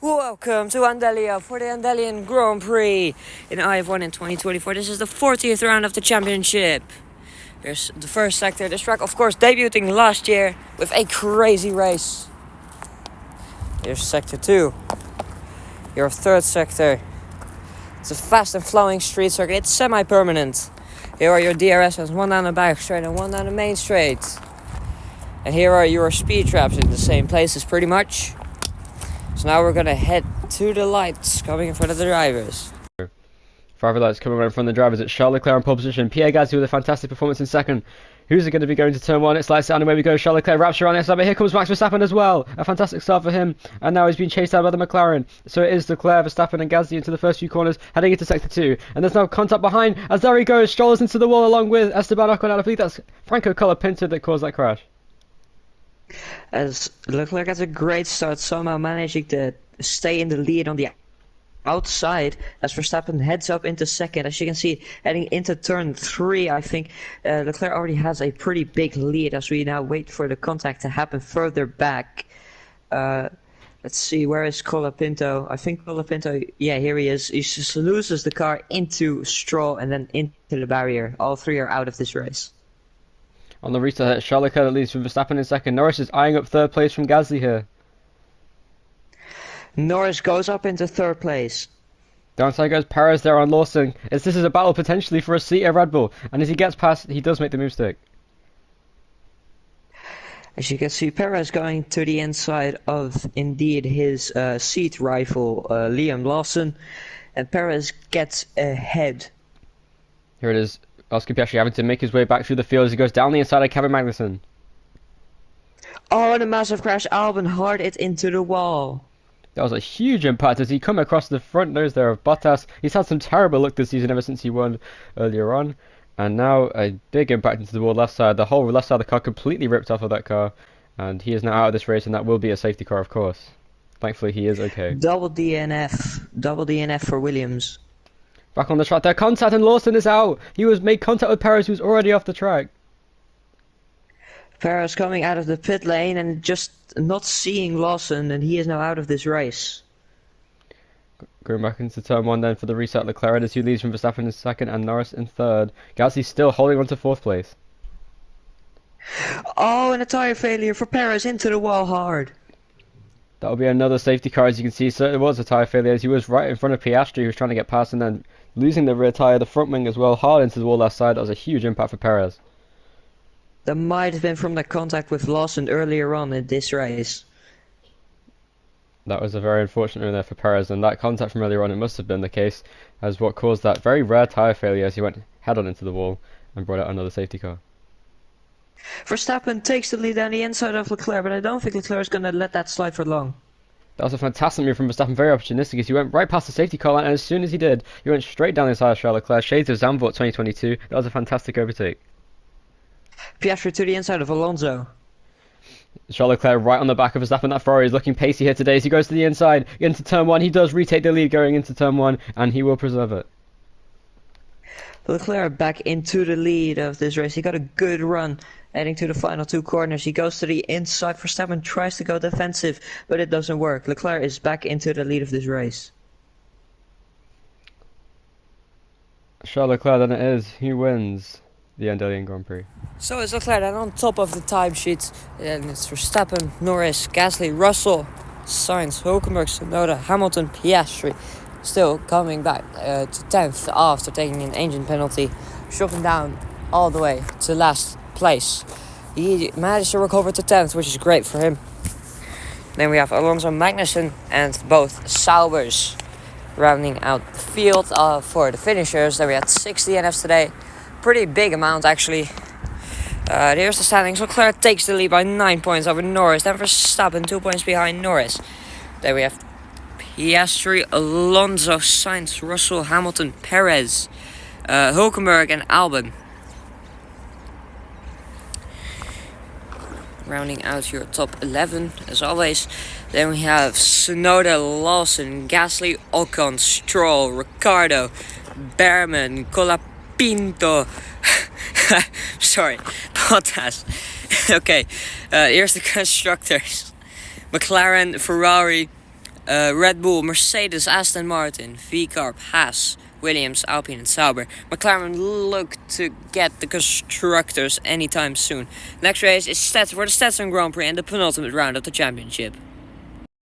Welcome to Andelian for the Andelian Grand Prix in IF1 in 2024. This is the 40th round of the championship. Here's the first sector. This track, of course, debuting last year with a crazy race. Here's sector 2. Your third sector. It's a fast and flowing street circuit. It's semi-permanent. Here are your DRSs, one down the back straight and one down the main straight. And here are your speed traps in the same places pretty much. So now we're gonna head to the lights coming in front of the drivers. Driver lights coming right in front of the drivers. It's Charles Leclerc in pole position. Pierre Gasly with a fantastic performance in second. Who's it going to be going to turn 1? It's lights out and away we go. Charles Leclerc wraps around the outside, but here comes Max Verstappen as well. A fantastic start for him. And now he's being chased out by the McLaren. So it is Leclerc, Verstappen and Gasly into the first few corners, heading into sector 2. And there's now contact behind as there he goes. Strolls into the wall along with Esteban Ocon. I believe that's Franco Colapinto that caused that crash. As Leclerc has a great start, somehow managing to stay in the lead on the outside as Verstappen heads up into second. As you can see, heading into turn 3, I think Leclerc already has a pretty big lead as we now wait for the contact to happen further back. Let's see, where is Colapinto? I think Colapinto, yeah, here he is. He just loses the car into Stroll and then into the barrier. All three are out of this race. On the restart, Charles Leclerc leads from Verstappen in second. Norris is eyeing up third place from Gasly here. Norris goes up into third place. Downside goes Perez there on Lawson. This is a battle potentially for a seat at Red Bull. And as he gets past, he does make the move stick. As you can see, Perez going to the inside of, indeed, his seat rival, Liam Lawson. And Perez gets ahead. Here it is. Oscar Piastri having to make his way back through the field as he goes down the inside of Kevin Magnussen. Oh, and a massive crash. Albon hard it into the wall. That was a huge impact as he come across the front nose there of Bottas. He's had some terrible luck this season ever since he won earlier on. And now a big impact into the wall left side. The whole left side of the car completely ripped off of that car. And he is now out of this race, and that will be a safety car, of course. Thankfully, he is okay. Double DNF. Double DNF for Williams. Back on the track there. Contact and Lawson is out. He was made contact with Perez, who's already off the track. Perez coming out of the pit lane and just not seeing Lawson, and he is now out of this race. Going back into turn 1 then for the reset. Leclerc as he leads from Verstappen in second and Norris in third. Gasly still holding on to fourth place. Oh, and a tyre failure for Perez into the wall hard. That'll be another safety car, as you can see. So it was a tyre failure as he was right in front of Piastri, who was trying to get past, and then losing the rear tyre, the front wing as well, hard into the wall left side. That was a huge impact for Perez. That might have been from the contact with Lawson earlier on in this race. That was a very unfortunate one there for Perez, and that contact from earlier on, it must have been the case, as what caused that very rare tyre failure as he went head-on into the wall and brought out another safety car. Verstappen takes the lead down the inside of Leclerc, but I don't think Leclerc is going to let that slide for long. That was a fantastic move from Verstappen, very opportunistic, as he went right past the safety car line, and as soon as he did, he went straight down the inside of Charles Leclerc, shades of Zandvoort 2022. That was a fantastic overtake. Piastri to the inside of Alonso. Charles Leclerc right on the back of Verstappen. That Ferrari is looking pacey here today as he goes to the inside into turn 1. He does retake the lead going into turn 1, and he will preserve it. Leclerc back into the lead of this race. He got a good run heading to the final 2 corners. He goes to the inside. Verstappen tries to go defensive, but it doesn't work. Leclerc is back into the lead of this race. Charles Leclerc then it is. He wins the Andelian Grand Prix. So it's Leclerc then on top of the timesheet. And it's Verstappen, Norris, Gasly, Russell, Sainz, Hülkenberg, Tsunoda, Hamilton, Piastri. Still coming back to 10th after taking an engine penalty, dropping down all the way to last place. He managed to recover to 10th, which is great for him. Then we have Alonso, Magnussen and both Saubers rounding out the field for the finishers. Then we had 6 DNFs today. Pretty big amount actually. Here's the standings. Leclerc takes the lead by 9 points over Norris. Then Verstappen 2 points behind Norris. Then we have Piastri, Alonso, Sainz, Russell, Hamilton, Perez, Hülkenberg and Albon. Rounding out your top 11 as always. Then we have Tsunoda, Lawson, Gasly, Ocon, Stroll, Ricciardo, Behrman, Colapinto. Sorry, Bottas. Okay, here's the constructors. McLaren, Ferrari, Red Bull, Mercedes, Aston Martin, V-Carb, Haas, Williams, Alpine and Sauber. McLaren look to get the constructors anytime soon. Next race is for the Stetson Grand Prix and the penultimate round of the championship.